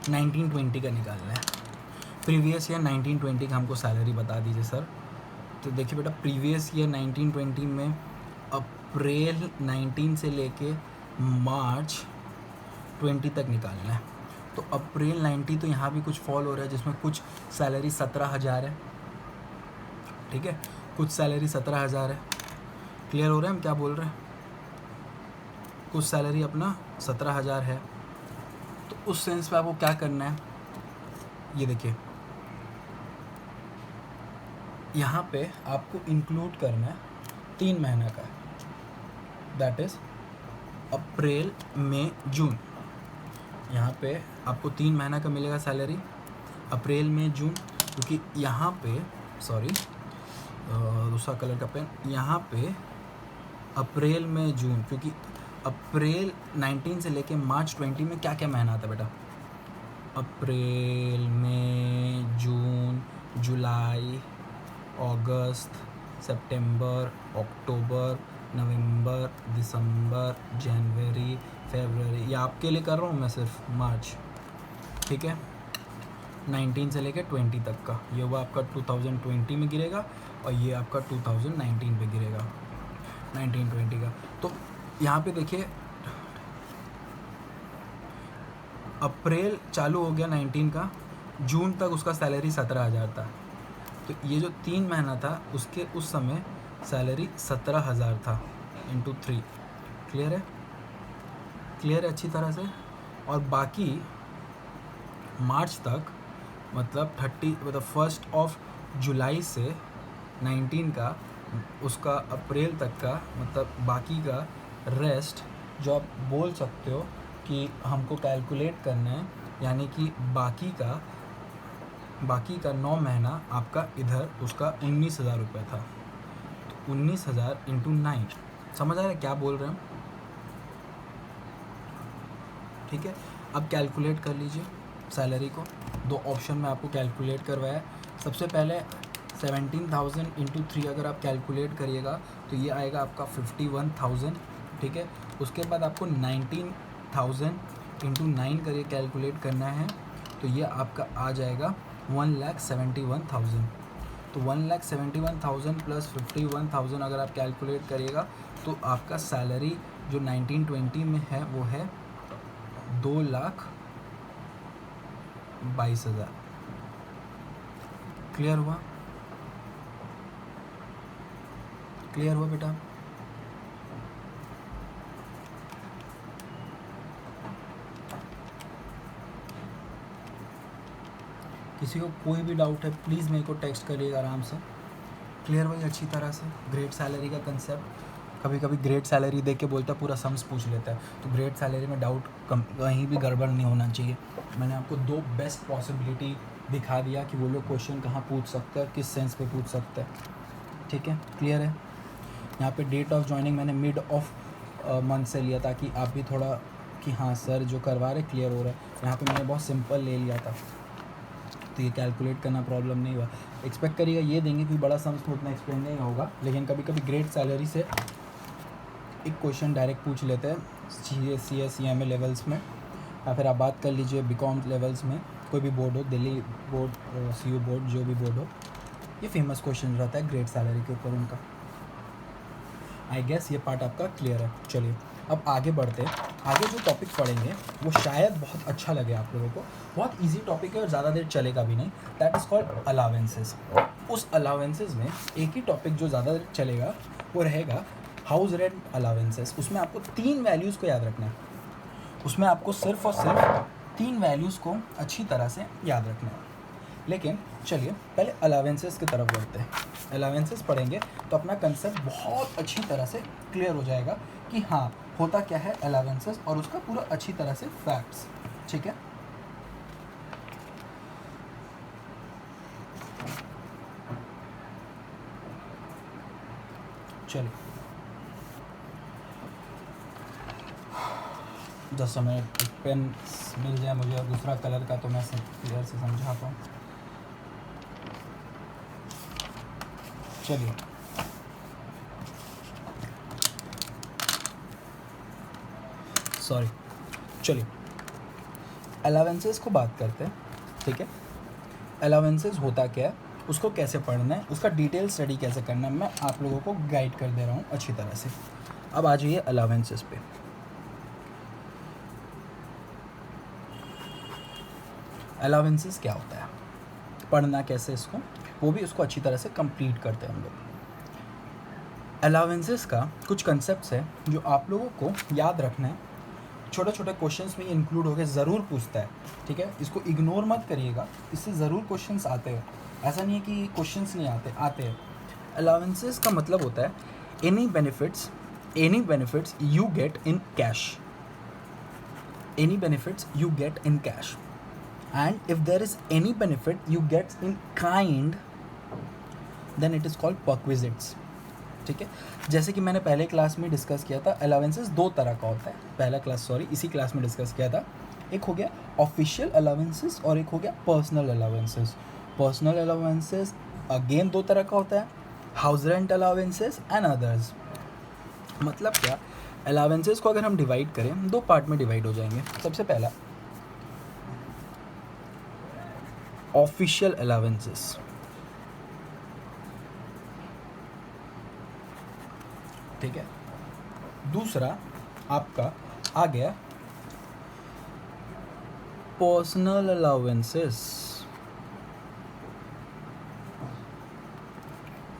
1920 का निकालना है, प्रीवियस ईयर 1920 का हमको सैलरी बता दीजिए सर। तो देखिए बेटा, प्रीवियस ईयर 1920 में अप्रैल 19 से लेके मार्च 20 तक निकालना है। तो अप्रैल 90 तो यहाँ भी कुछ फॉल हो रहा है, जिसमें कुछ सैलरी 17,000 है, ठीक है, कुछ सैलरी 17,000 है, क्लियर हो रहा है हम क्या बोल रहे हैं। कुछ सैलरी अपना 17,000 है, तो उस सेंस पे आपको क्या करना है, ये देखिए यहाँ पे आपको इंक्लूड करना है 3 महीना का, दैट इज़ अप्रैल मई जून। यहाँ पे आपको 3 महीना का मिलेगा सैलरी, अप्रैल मई जून, क्योंकि यहाँ पे सॉरी दूसरा कलर का पेन, यहाँ पे अप्रैल मई जून, क्योंकि अप्रैल 19 से लेके मार्च 20 में क्या क्या महीना आता है बेटा, अप्रैल मई जून जुलाई अगस्त सितंबर अक्टूबर नवंबर दिसंबर जनवरी फरवरी, ये आपके लिए कर रहा हूँ मैं सिर्फ मार्च, ठीक है, 19 से लेकर 20 तक का, ये हुआ आपका 2020 में गिरेगा, और ये आपका 2019 पे गिरेगा 1920 का। तो यहाँ पे देखिए अप्रैल चालू हो गया 19 का, जून तक उसका सैलरी 17,000 था, तो ये जो 3 महीना था उसके उस समय सैलरी 17,000 था इंटू 3, क्लियर है, क्लियर है अच्छी तरह से। और बाकी मार्च तक मतलब 1 जुलाई से 19 का उसका अप्रैल तक का, मतलब बाकी का रेस्ट जो आप बोल सकते हो कि हमको कैलकुलेट करना है, यानी कि बाकी का 9 महीना आपका इधर उसका 19,000 रुपये था, तो 19,000 इंटू 9, समझ आ रहा है क्या बोल रहे हैं, ठीक है। अब कैलकुलेट कर लीजिए सैलरी को, 2 ऑप्शन में आपको कैलकुलेट करवाया। सबसे पहले 17,000 इंटू 3 अगर आप कैलकुलेट करिएगा तो ये आएगा आपका 51,000, ठीक है। उसके बाद आपको 19,000 इंटू 9 करके कैलकुलेट करना है, तो ये आपका आ जाएगा 1,71,000। तो 1,71,000 प्लस 51,000 अगर आप कैलकुलेट करिएगा तो आपका सैलरी जो 1920 में है वो है 2,22,000, क्लियर हुआ, क्लियर हुआ बेटा। किसी को कोई भी डाउट है प्लीज़ मेरे को टेक्स्ट करिएगा आराम से, क्लियर भाई अच्छी तरह से। ग्रेट सैलरी का कंसेप्ट, कभी कभी ग्रेट सैलरी देख के बोलता है पूरा सम्स पूछ लेता है, तो ग्रेट सैलरी में डाउट कहीं भी गड़बड़ नहीं होना चाहिए। मैंने आपको 2 बेस्ट पॉसिबिलिटी दिखा दिया कि वो लोग क्वेश्चन कहाँ पूछ सकते हैं, किस सेंस पे पूछ सकते हैं, ठीक है, क्लियर है। यहाँ पे डेट ऑफ ज्वाइनिंग मैंने मिड ऑफ मंथ से लिया ताकि आप भी थोड़ा कि हाँ सर जो करवा रहे क्लियर हो रहा है। यहाँ पे मैंने बहुत सिंपल ले लिया था, तो ये कैलकुलेट करना प्रॉब्लम नहीं हुआ। एक्सपेक्ट करिएगा ये देंगे कि बड़ा सम्स तो उतना एक्सप्लेन नहीं होगा, लेकिन कभी कभी ग्रेट सैलरी से एक क्वेश्चन डायरेक्ट पूछ लेते हैं CS CMA लेवल्स में, या फिर आप बात कर लीजिए बीकॉम लेवल्स में, कोई भी बोर्ड हो, दिल्ली बोर्ड CU बोर्ड जो भी बोर्ड हो, ये फेमस क्वेश्चन रहता है ग्रेट सैलरी के ऊपर उनका। आई गेस ये पार्ट आपका क्लियर है। चलिए अब आगे बढ़ते हैं। आगे जो टॉपिक पढ़ेंगे वो शायद बहुत अच्छा लगे आप लोगों को, बहुत इजी टॉपिक है और ज़्यादा देर चलेगा भी नहीं। That is called allowances. उस अलावेंसेस में एक ही टॉपिक जो ज़्यादा देर चलेगा वो रहेगा हाउस रेंट अलावेंसेस। उसमें आपको 3 वैल्यूज़ को याद रखना है। उसमें आपको सिर्फ और सिर्फ 3 वैल्यूज़ को अच्छी तरह से याद रखना है। लेकिन चलिए पहले अलावेंसेस की तरफ बढ़ते हैं। अलावेंसेस पढ़ेंगे तो अपना कंसेप्ट बहुत अच्छी तरह से क्लियर हो जाएगा कि हाँ होता क्या है अलावेंसेस और उसका पूरा अच्छी तरह से फैक्ट्स। ठीक है, चलिए जस्ट समय पेन मिल जाए मुझे और दूसरा कलर का तो मैं क्लियर से समझा पाऊँ। चलिए सॉरी, चलिए अलावेंसेस को बात करते हैं। ठीक है, अलावेंसेस होता क्या है, उसको कैसे पढ़ना है, उसका डिटेल स्टडी कैसे करना है, मैं आप लोगों को गाइड कर दे रहा हूँ अच्छी तरह से। अब आ जाइए अलावेंसेस पे। अलावेंसेस क्या होता है, पढ़ना कैसे इसको, वो भी उसको अच्छी तरह से कंप्लीट करते हैं हम लोग। अलावेंसेस का कुछ कंसेप्ट्स है जो आप लोगों को याद रखना है। छोटे छोटे क्वेश्चंस में इंक्लूड होकर ज़रूर पूछता है। ठीक है, इसको इग्नोर मत करिएगा, इससे ज़रूर क्वेश्चंस आते हैं। ऐसा नहीं है कि क्वेश्चंस नहीं आते, आते हैं। अलावेंसेस का मतलब होता है any benefits you get in cash, any benefits you get in cash, and if there is any benefit you get in kind then it is called perquisites. ठीक है, जैसे कि मैंने पहले क्लास में डिस्कस किया था, अलावेंसेस 2 तरह का होता है। इसी क्लास में डिस्कस किया था। एक हो गया ऑफिशियल अलावेंसेस और एक हो गया personal allowances. Personal allowances again 2 तरह का होता है, house rent allowances and others. मतलब क्या, अलावेंसेस को अगर हम डिवाइड करें 2 पार्ट में डिवाइड हो जाएंगे। सबसे पहला ऑफिशियल अलावेंसेस, ठीक है। दूसरा आपका आ गया पर्सनल अलाउंसेस,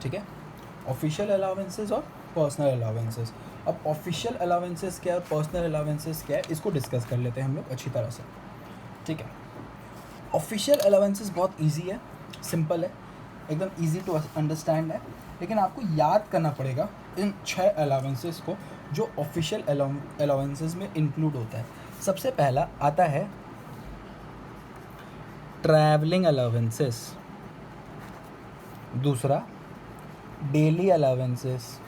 ठीक है। ऑफिशियल अलाउंसेस और पर्सनल अलाउंसेस। अब ऑफिशियल अलाउंसेस क्या है, पर्सनल अलाउंसेस क्या है, इसको डिस्कस कर लेते हैं हम लोग अच्छी तरह से। ठीक है, ऑफिशियल अलाउंसेस बहुत इजी है, सिंपल है, एकदम इजी टू अंडरस्टैंड है। लेकिन आपको याद करना पड़ेगा इन 6 अलाउंसेस को जो ऑफिशियल अलाउंसेस में इंक्लूड होता है। सबसे पहला आता है ट्रैवलिंग अलाउंसेस, दूसरा डेली अलाउंसेस,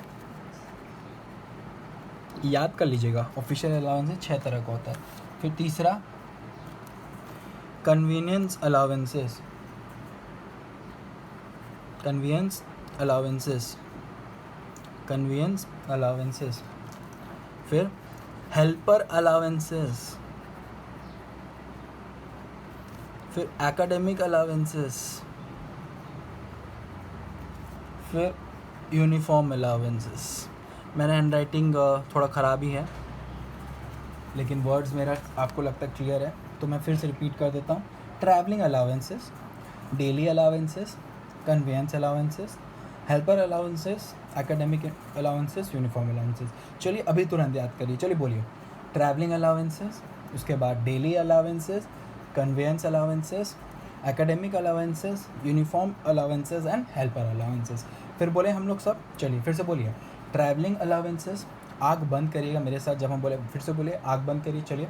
याद कर लीजिएगा ऑफिशियल अलाउंसेस 6 तरह का होता है। फिर तीसरा कन्वीनियंस अलाउंसेस, कन्वीनियंस अलाउंसेस, फिर हेल्पर अलाउंसेस, फिर एकेडमिक अलाउंसेस, फिर यूनिफॉर्म अलाउंसेस। मेरा हैंड राइटिंग थोड़ा ख़राब ही है, लेकिन वर्ड्स मेरा आपको लगता है क्लियर है, तो मैं फिर से रिपीट कर देता हूँ। Travelling allowances, daily allowances, conveyance allowances, helper allowances, academic allowances, uniform allowances. चलिए अभी तुरंत याद करिए, चलिए बोलिए। ट्रैवलिंग अलाउंसेस, उसके बाद daily allowances, conveyance allowances, academic allowances, uniform allowances and helper allowances. फिर बोले हम लोग सब, चलिए फिर से बोलिए। ट्रैवलिंग अलाउंसेस, आँख बंद करिएगा मेरे साथ जब हम बोले, फिर से बोलिए, आँख बंद करिए। चलिए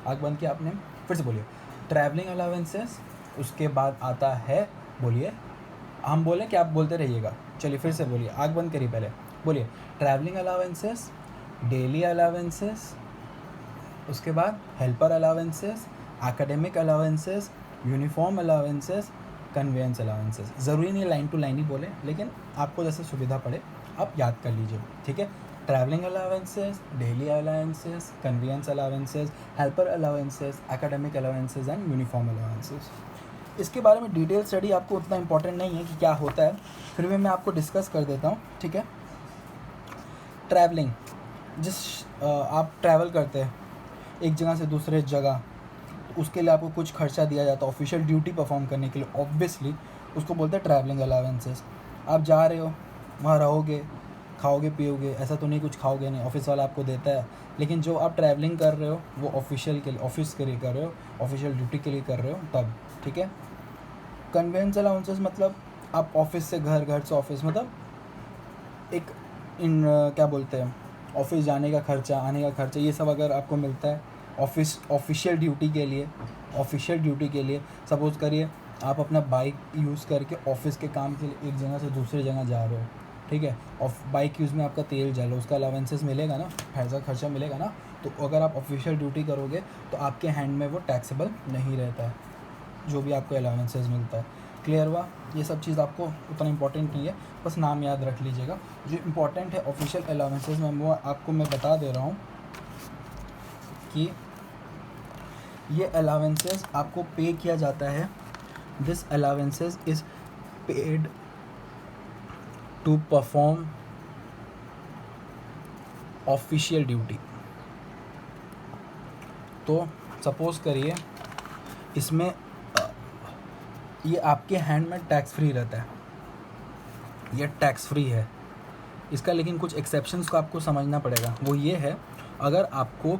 आँख बंद किया आपने, फिर से बोलिए ट्रैवलिंग अलाउंसेस। उसके बाद आता है, बोलिए, हम बोलें कि आप बोलते रहिएगा। चलिए फिर से बोलिए, आँख बंद करिए, पहले बोलिए ट्रैवलिंग अलाउंसेस, डेली अलाउंसेस, उसके बाद helper allowances, academic allowances, uniform allowances, conveyance allowances. ज़रूरी नहीं लाइन टू लाइन ही बोले, लेकिन आपको जैसे सुविधा पड़े आप याद कर लीजिए। ठीक है, travelling allowances, daily allowances, conveyance allowances, helper allowances, academic allowances and uniform allowances. इसके बारे में डिटेल स्टडी आपको उतना इंपॉर्टेंट नहीं है कि क्या होता है, फिर भी मैं आपको डिस्कस कर देता हूँ। ठीक है, ट्रैवलिंग, आप ट्रैवल करते हैं एक जगह से दूसरे जगह, तो उसके लिए आपको कुछ खर्चा दिया जाता है ऑफिशियल ड्यूटी परफॉर्म करने के लिए, ऑब्वियसली उसको बोलते हैं ट्रैवलिंग अलावेंसेस। आप जा रहे हो, वहाँ रहोगे, खाओगे पियोगे, ऐसा तो नहीं कुछ खाओगे नहीं, ऑफिस वाला आपको देता है, लेकिन जो आप ट्रैवलिंग कर रहे हो वो ऑफिशियल के लिए, ऑफिस के लिए कर रहे हो, ऑफिशियल ड्यूटी के लिए कर रहे हो तब, ठीक है। कन्वेंस अलाउंसेस मतलब आप ऑफिस से घर, घर से ऑफिस, मतलब एक क्या बोलते हैं, ऑफिस जाने का खर्चा, आने का खर्चा, ये सब अगर आपको मिलता है ऑफिशियल ड्यूटी के लिए, ऑफिशियल ड्यूटी के लिए, सपोज़ करिए आप अपना बाइक यूज़ करके ऑफिस के काम के लिए एक जगह से दूसरी जगह जा रहे हो, ठीक है, और बाइक यूज़ में आपका तेल जल रहा है, उसका अलावेंसेस मिलेगा ना, ऐसा खर्चा मिलेगा ना, तो अगर आप ऑफिशियल ड्यूटी करोगे तो आपके हैंड में वो टैक्सेबल नहीं रहता है, जो भी आपको अलावेंसेस मिलता है। क्लियर हुआ? ये सब चीज़ आपको उतना इंपॉर्टेंट नहीं है, बस नाम याद रख लीजिएगा। जो इम्पॉर्टेंट है ऑफिशियल अलावेंसेस में वो आपको मैं बता दे रहा हूँ कि ये अलावेंसेस आपको पे किया जाता है, this allowances is paid to perform official duty. तो सपोज़ करिए इसमें ये आपके हैंड में टैक्स फ्री रहता है, ये टैक्स फ्री है इसका, लेकिन कुछ एक्सेप्शंस को आपको समझना पड़ेगा। वो ये है, अगर आपको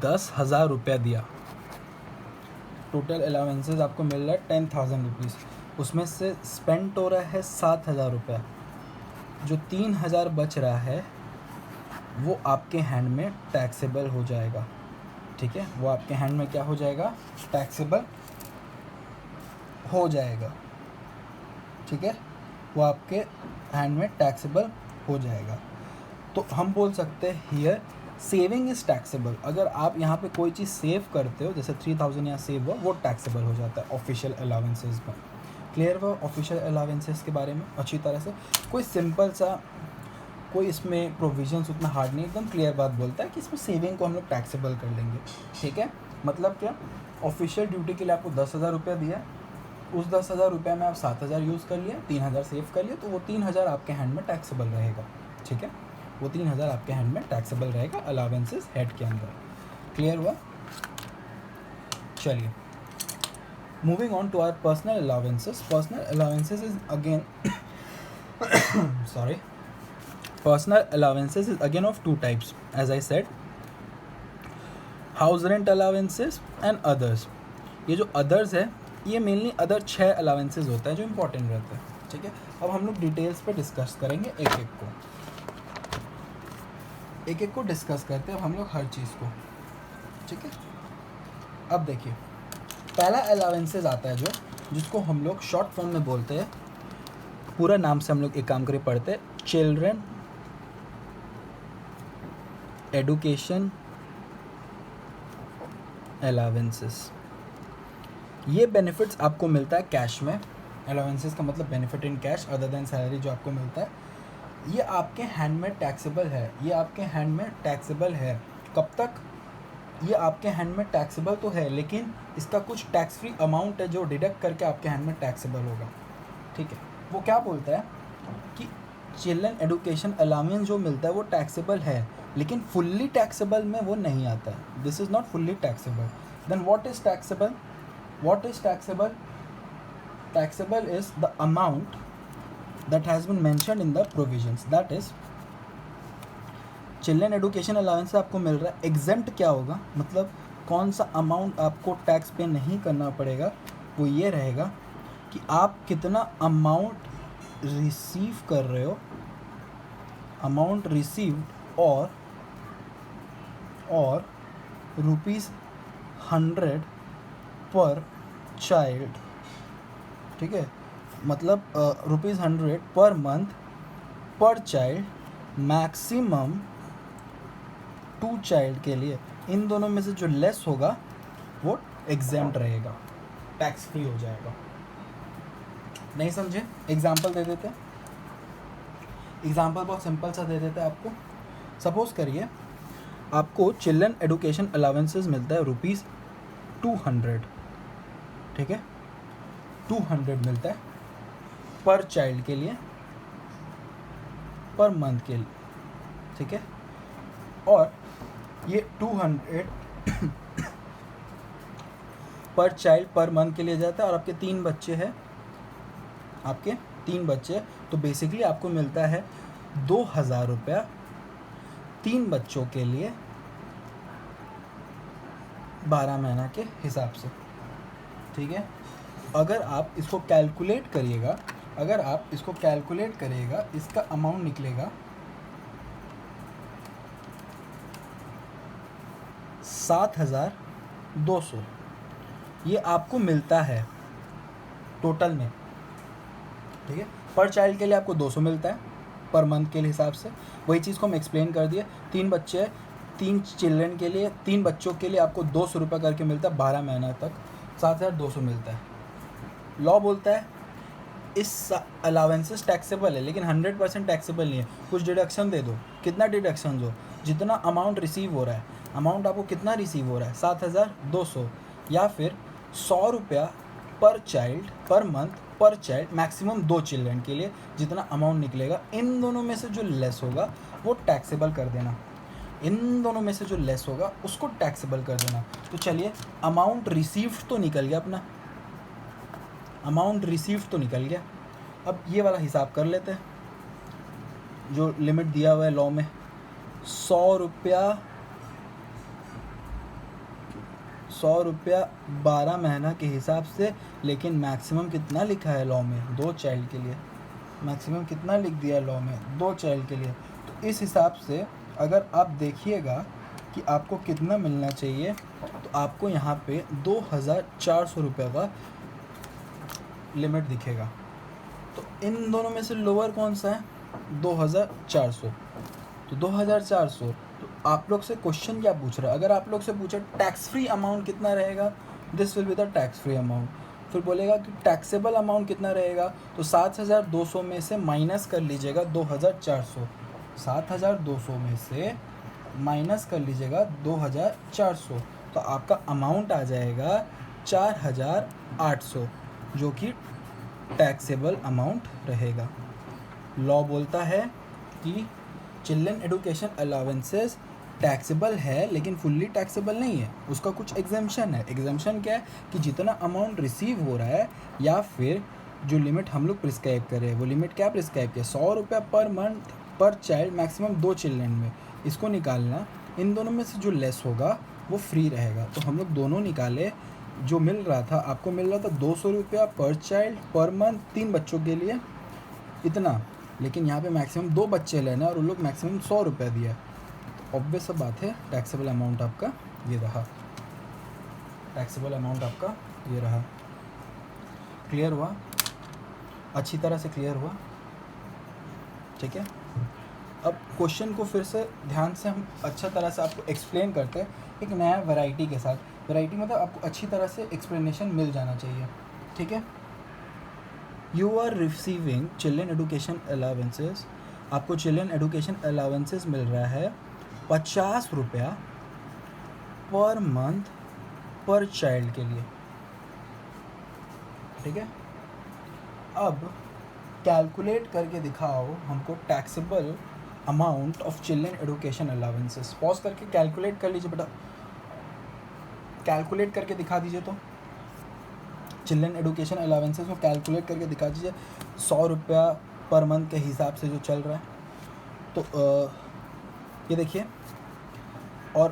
10,000 रुपया दिया, टोटल अलावेंसेस आपको मिल रहा है 10,000 रुपीज़, उसमें से स्पेंड हो रहा है 7,000 रुपया, जो 3,000 बच रहा है वो आपके हैंड में टैक्सेबल हो जाएगा, ठीक है, वो आपके हैंड में क्या हो जाएगा, टैक्सेबल हो जाएगा, ठीक है, वो आपके हैंड में टैक्सेबल हो जाएगा। तो हम बोल सकते हैं हियर सेविंग इज़ टैक्सेबल। अगर आप यहाँ पे कोई चीज़ सेव करते हो, जैसे 3,000 यहाँ सेव हुआ, वो टैक्सेबल हो जाता है ऑफिशियल अलावेंसेस में। क्लियर हुआ ऑफिशियल अलावेंसेस के बारे में अच्छी तरह से? कोई सिंपल सा, कोई इसमें प्रोविजंस उतना हार्ड नहीं, एकदम क्लियर बात बोलता है कि इसमें सेविंग को हम लोग टैक्सेबल कर लेंगे, ठीक है। मतलब क्या, ऑफिशियल ड्यूटी के लिए आपको 10,000 रुपया दिया, उस 10,000 रुपये में आप 7,000 यूज़ कर लिया, 3,000 सेव कर लिया, तो वो 3,000 आपके हैंड में टैक्सेबल रहेगा, ठीक है, वो 3,000 आपके हैंड में टैक्सेबल रहेगा अलावेंसेस हेड के अंदर। क्लियर हुआ? चलिए, moving on to our personal allowances. Personal allowances is again sorry, personal allowances is again of two types, as I said, house rent allowances and others। ये जो others है, ये mainly other 6 allowances होता है जो important रहता है, ठीक है। अब हम लोग डिटेल्स पे डिस्कस करेंगे, एक एक को डिस्कस करते हैं हम लोग हर चीज़ को, ठीक है। अब देखिए, पहला अलावेंसेज आता है जिसको हम लोग शॉर्ट फॉर्म में बोलते हैं, पूरा नाम से हम लोग एक काम करे पढ़ते हैं, चिल्ड्रन एडुकेशन अलावेंसेस। ये बेनिफिट्स आपको मिलता है कैश में, अलावेंसेस का मतलब benefit in cash other than salary जो आपको मिलता है, ये आपके हैंड में टैक्सेबल है, ये आपके हैंड में टैक्सेबल है। कब तक? ये आपके हैंड में टैक्सेबल तो है, लेकिन इसका कुछ टैक्स फ्री अमाउंट है जो डिडक्ट करके आपके हैंड में टैक्सेबल होगा, ठीक है। वो क्या बोलता है कि चिल्ड्रन एडुकेशन अलाउंस जो मिलता है वो टैक्सेबल है, लेकिन फुल्ली टैक्सेबल में वो नहीं आता है, this is not fully taxable. Then what is taxable? What is taxable? Taxable is the amount that has been mentioned in the provisions. That is, children education allowance आपको मिल रहा है, एग्जेम्प्ट क्या होगा, मतलब कौन सा अमाउंट आपको टैक्स पे नहीं करना पड़ेगा, वो ये रहेगा कि आप कितना अमाउंट रिसीव कर रहे हो, अमाउंट रिसीव्ड और ₹100 पर चाइल्ड, ठीक है, मतलब ₹100 पर मंथ पर चाइल्ड, मैक्सिमम 2 चाइल्ड के लिए। इन दोनों में से जो लेस होगा वो एग्जेम्प्ट रहेगा, टैक्स फ्री हो जाएगा। नहीं समझे? एग्जाम्पल दे देते हैं, एग्जाम्पल बहुत सिंपल सा दे देते हैं आपको। सपोज करिए आपको चिल्ड्रन एडुकेशन अलाउंसेस मिलता है ₹200, ठीक है, 200 मिलता है पर चाइल्ड के लिए, पर मंथ के लिए, ठीक है। और ये 200 पर चाइल्ड पर मंथ के लिए जाता है, और आपके 3 बच्चे हैं, आपके 3 बच्चे, तो बेसिकली आपको मिलता है 2000 रुपया 3 बच्चों के लिए 12 महीना के हिसाब से, ठीक है। अगर आप इसको कैलकुलेट करिएगा, इसका अमाउंट निकलेगा 7200। ये आपको मिलता है टोटल में, ठीक है। पर चाइल्ड के लिए आपको 200 मिलता है पर मंथ के हिसाब से, वही चीज़ को हम एक्सप्लेन कर दिए। 3 बच्चे हैं, 3 चिल्ड्रन के लिए, 3 बच्चों के लिए आपको 200 रुपये करके मिलता है 12 महीना तक, 7200 मिलता है। लॉ बोलता है इस अलावेंसेस टैक्सेबल है, लेकिन 100% टैक्सेबल नहीं है। कुछ डिडक्शन दे दो, कितना डिडक्शन दो, जितना अमाउंट रिसीव हो रहा है, अमाउंट आपको कितना रिसीव हो रहा है 7200, या फिर 100 रुपया पर चाइल्ड पर मंथ पर चाइल्ड, मैक्सिमम 2 चिल्ड्रन के लिए जितना अमाउंट निकलेगा, इन दोनों में से जो लेस होगा वो टैक्सेबल कर देना, इन दोनों में से जो लेस होगा उसको टैक्सेबल कर देना। तो चलिए, अमाउंट रिसीव्ड तो निकल गया अपना, अमाउंट रिसीव्ड तो निकल गया। अब ये वाला हिसाब कर लेते हैं जो लिमिट दिया हुआ है लॉ में, 100 रुपया 12 महीना के हिसाब से, लेकिन मैक्सिमम कितना लिखा है लॉ में 2 चाइल्ड के लिए, मैक्सिमम कितना लिख दिया लॉ में 2 चाइल्ड के लिए। तो इस हिसाब से अगर आप देखिएगा कि आपको कितना मिलना चाहिए, तो आपको यहाँ पे 2400 रुपये का लिमिट दिखेगा। तो इन दोनों में से लोअर कौन सा है 2400, तो 2400। तो आप लोग से क्वेश्चन क्या पूछ रहा है, अगर आप लोग से पूछे टैक्स फ्री अमाउंट कितना रहेगा, this will be the tax free amount. फिर बोलेगा कि टैक्सेबल अमाउंट कितना रहेगा, तो 7200 में से माइनस कर लीजिएगा 2400, 7200 में से माइनस कर लीजिएगा 2400, तो आपका अमाउंट आ जाएगा 4800, जो कि टैक्सेबल अमाउंट रहेगा। लॉ बोलता है कि चिल्ड्रन एडुकेशन अलावेंसेस टैक्सेबल है, लेकिन फुल्ली टैक्सेबल नहीं है, उसका कुछ एग्जाम्पशन है। एग्जाम्पशन क्या है कि जितना अमाउंट रिसीव हो रहा है, या फिर जो लिमिट हम लोग प्रिस्क्राइब कर रहे हैं, वो लिमिट क्या प्रिस्क्राइब किया, 100 रुपया पर मंथ पर चाइल्ड, मैक्सिमम 2 चिल्ड्रन में, इसको निकालना। इन दोनों में से जो लेस होगा वो फ्री रहेगा। तो हम लोग दोनों निकाले, जो मिल रहा था, आपको मिल रहा था 200 रुपया पर चाइल्ड पर मंथ 3 बच्चों के लिए इतना, लेकिन यहाँ पे मैक्सिमम 2 बच्चे लेना है और उन लोग मैक्सिमम 100 रुपया दिया। तो ऑब्वियस बात है टैक्सेबल अमाउंट आपका ये रहा, टैक्सेबल अमाउंट आपका ये रहा। क्लियर हुआ, अच्छी तरह से क्लियर हुआ, ठीक है। अब क्वेश्चन को फिर से ध्यान से हम अच्छा तरह से आपको एक्सप्लेन करते हैं, एक नया वैरायटी के साथ। वैरायटी मतलब आपको अच्छी तरह से एक्सप्लेनेशन मिल जाना चाहिए, ठीक है। You are receiving children education allowances, आपको चिल्ड्रन एडुकेशन अलावेंसेस मिल रहा है 50 रुपया पर मंथ पर चाइल्ड के लिए, ठीक है। अब कैलकुलेट करके दिखाओ हमको taxable amount of children education allowances. Pause करके कैलकुलेट कर लीजिए बेटा, कैलकुलेट करके दिखा दीजिए। तो चिल्ड्रन एडुकेशन अलावेंसेस को कैलकुलेट करके दिखा दीजिए 100 रुपया पर मंथ के हिसाब से जो चल रहा है। तो ये देखिए, और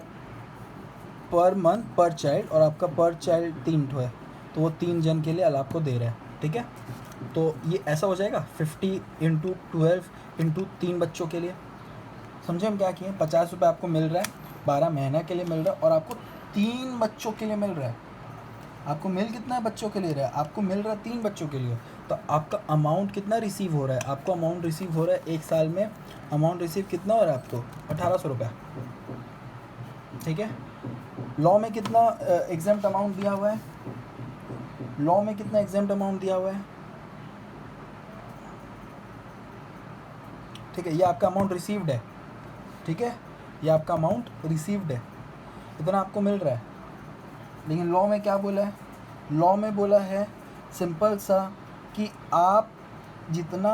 पर मंथ पर चाइल्ड, और आपका पर चाइल्ड 3 है, तो वो 3 जन के लिए आपको दे रहा है, ठीक है। तो ये ऐसा हो जाएगा 50 × 12 × 3 बच्चों के लिए। समझे हम क्या किए, 50 रुपये आपको मिल रहा है 12 महीना के लिए मिल रहा है, और आपको 3 बच्चों के लिए मिल रहा है। आपको मिल कितना बच्चों के लिए रहा है, आपको मिल रहा है 3 बच्चों के लिए। तो आपका अमाउंट कितना रिसीव हो रहा है, आपको अमाउंट रिसीव हो रहा है 1 साल में, अमाउंट रिसीव कितना हो रहा है आपको 1800 रुपये, ठीक है। लॉ में कितना एग्जेम्प्ट अमाउंट दिया हुआ है, लॉ में कितना एग्जेम्प्ट अमाउंट दिया हुआ है, ठीक है। ये आपका अमाउंट रिसीव्ड है, ठीक है, ये आपका अमाउंट रिसीव्ड है, इतना आपको मिल रहा है। लेकिन लॉ में क्या बोला है, लॉ में बोला है सिंपल सा कि आप जितना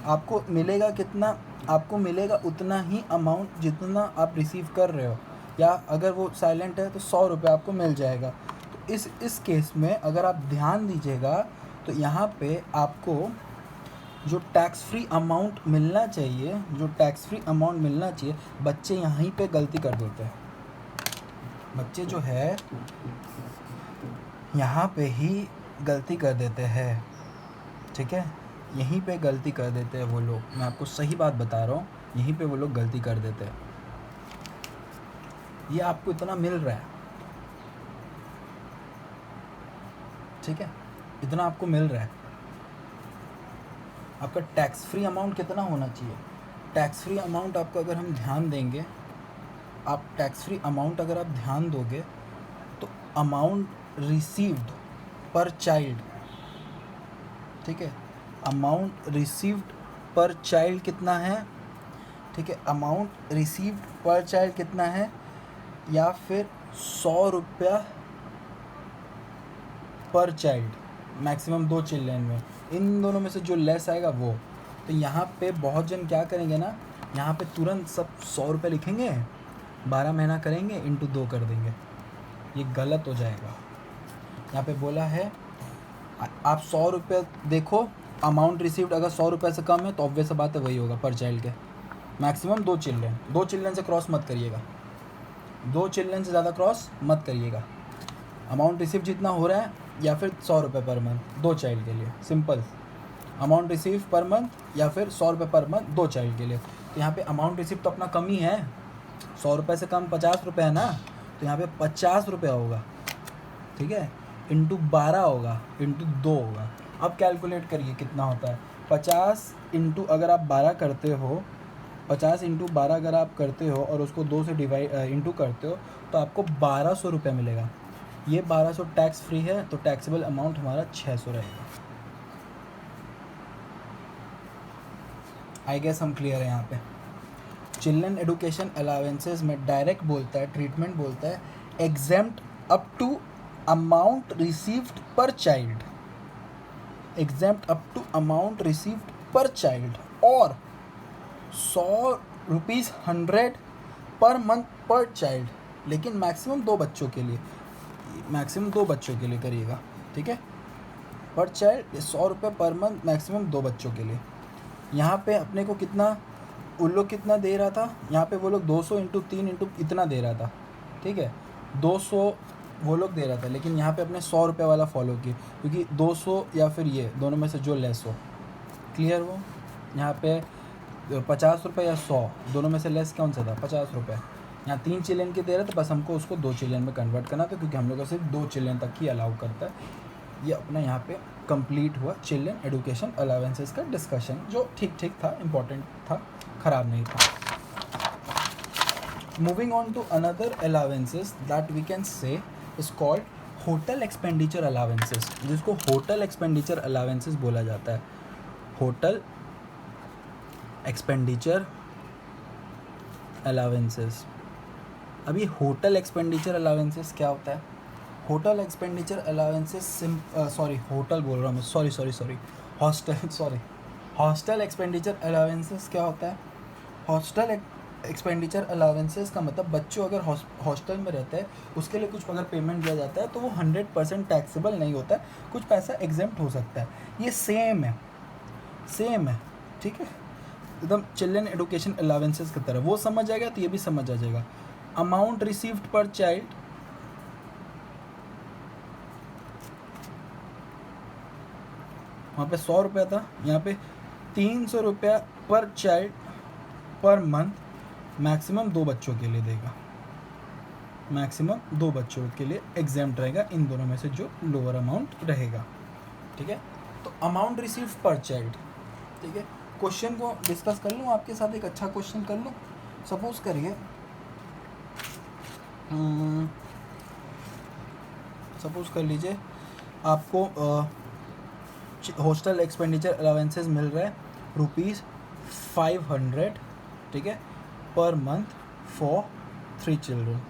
आपको मिलेगा कितना आपको मिलेगा उतना ही अमाउंट जितना आप रिसीव कर रहे हो, या अगर वो साइलेंट है तो 100 रुपये आपको मिल जाएगा। तो इस केस में अगर आप ध्यान दीजिएगा तो यहाँ पे आपको जो टैक्स फ्री अमाउंट मिलना चाहिए, बच्चे यहीं पे गलती कर देते हैं। बच्चे जो है यहाँ पे ही गलती कर देते हैं, ठीक है, यहीं पे गलती कर देते हैं वो लोग। मैं आपको सही बात बता रहा हूँ, यहीं पे वो लोग गलती कर देते हैं। ये आपको इतना मिल रहा है, ठीक है, इतना आपको मिल रहा है। आपका टैक्स फ्री अमाउंट कितना होना चाहिए? टैक्स फ्री अमाउंट आपका अगर हम ध्यान देंगे, आप टैक्स फ्री अमाउंट अगर आप ध्यान दोगे तो अमाउंट रिसीव्ड पर चाइल्ड, ठीक है, अमाउंट रिसीव्ड पर चाइल्ड कितना है, ठीक है, अमाउंट रिसीव्ड पर चाइल्ड कितना है, या फिर 100 रुपया पर चाइल्ड, मैक्सिमम 2 चिल्ड्रन में, इन दोनों में से जो लेस आएगा वो। तो यहाँ पे बहुत जन क्या करेंगे ना, यहाँ पे तुरंत सब 100 रुपये लिखेंगे, 12 महीना करेंगे, इंटू 2 कर देंगे। ये गलत हो जाएगा। यहाँ पे बोला है आप 100 रुपये देखो, अमाउंट रिसीव्ड अगर 100 रुपये से कम है तो ऑब्वियस बात है वही होगा पर चाइल्ड के। मैक्सिमम 2 चिल्ड्रन, 2 चिल्ड्रन से क्रॉस मत करिएगा, 2 चिल्ड्रन से ज़्यादा क्रॉस मत करिएगा। अमाउंट रिसीव जितना हो रहा है या फिर 100 रुपये पर मंथ 2 चाइल्ड के लिए, simple. Amount receive per month या फिर 100 रुपये पर मंथ 2 चाइल्ड के लिए। तो यहाँ पे अमाउंट रिसीव तो अपना कम ही है, 100 रुपये से कम 50 रुपये है ना, तो यहाँ पे 50 रुपया होगा, ठीक है, इंटू 12 होगा, इंटू 2 होगा। अब कैलकुलेट करिए कितना होता है। 50 इंटू अगर आप 12 करते हो, 50 इंटू 12 अगर आप करते हो और उसको 2 से डिवाइड इंटू करते हो तो आपको 1200 रुपये मिलेगा। ये 1200 टैक्स फ्री है, तो टैक्सेबल अमाउंट हमारा 600 रहेगा। आई गेस हम क्लियर है यहाँ पे। चिल्ड्रन एडुकेशन अलावेंसेस में डायरेक्ट बोलता है, ट्रीटमेंट बोलता है exempt up to amount received per child, exempt up to amount received per child, और 100 रुपीज़ 100 पर मंथ पर चाइल्ड, लेकिन मैक्सिमम 2 बच्चों के लिए, मैक्सिमम 2 बच्चों के लिए करिएगा, ठीक है, पर चाइल्ड 100 रुपये पर मंथ, मैक्सिमम 2 बच्चों के लिए। यहाँ पे अपने को कितना, उन लोग कितना दे रहा था, यहाँ पे वो लोग 200 इंटू 3 इंटू इतना दे रहा था, ठीक है, 200 वो लोग दे रहा था, लेकिन यहाँ पे अपने 100 रुपये वाला फॉलो किए, क्योंकि 200 या फिर ये दोनों में से जो लेस हो, क्लियर हो। यहाँ पे 50 रुपये या 100 दोनों में से लेस कौन सा था, 50 रुपये। यहाँ 3 चिल्ड्रन के दे रहे थे, बस हमको उसको 2 चिल्ड्रन में कन्वर्ट करना था, क्योंकि हम लोग को सिर्फ 2 चिल्ड्रन तक ही अलाउ करता है। ये अपना यहाँ पे कंप्लीट हुआ चिल्ड्रन एडुकेशन अलावेंसेस का डिस्कशन, जो ठीक ठीक था, इम्पॉर्टेंट था, ख़राब नहीं था। Moving on to another allowances that we can say is called hotel expenditure allowances, जिसको होटल एक्सपेंडिचर अलावेंसेस बोला जाता है। Hotel expenditure allowances. अब ये होटल एक्सपेंडिचर अलावेंसेस क्या होता है? होटल एक्सपेंडिचर अलावेंसेस होटल बोल रहा हूँ मैं, सॉरी हॉस्टल एक्सपेंडिचर अलावेंसेस क्या होता है? हॉस्टल एक्सपेंडिचर अलावेंसेस का मतलब बच्चों अगर हॉस्टल में रहते हैं उसके लिए कुछ अगर पेमेंट दिया जाता है तो वो 100% टैक्सेबल नहीं होता है, कुछ पैसा एग्जेम्प्ट हो सकता है। ये सेम है, ठीक है, एकदम चिल्ड्रन एडुकेशन अलावेंसेस की तरह। वो समझ जाएगा तो ये भी समझ आ जाएगा। अमाउंट रिसीव्ड पर चाइल्ड, वहाँ पे 100 रुपया था, यहाँ पे 300 रुपया पर चाइल्ड पर मंथ, मैक्सिमम 2 बच्चों के लिए देगा, मैक्सिमम 2 बच्चों के लिए एग्जेम्प्ट रहेगा, इन दोनों में से जो लोअर अमाउंट रहेगा, ठीक है। तो अमाउंट रिसीव्ड पर चाइल्ड, ठीक है। क्वेश्चन को डिस्कस कर लूँ आपके साथ, एक अच्छा क्वेश्चन कर लूँ। सपोज करिए सपोज कर लीजिए आपको हॉस्टल एक्सपेंडिचर अलावेंसेस मिल रहा है ₹500, ठीक है, पर मंथ फॉर 3 चिल्ड्रन,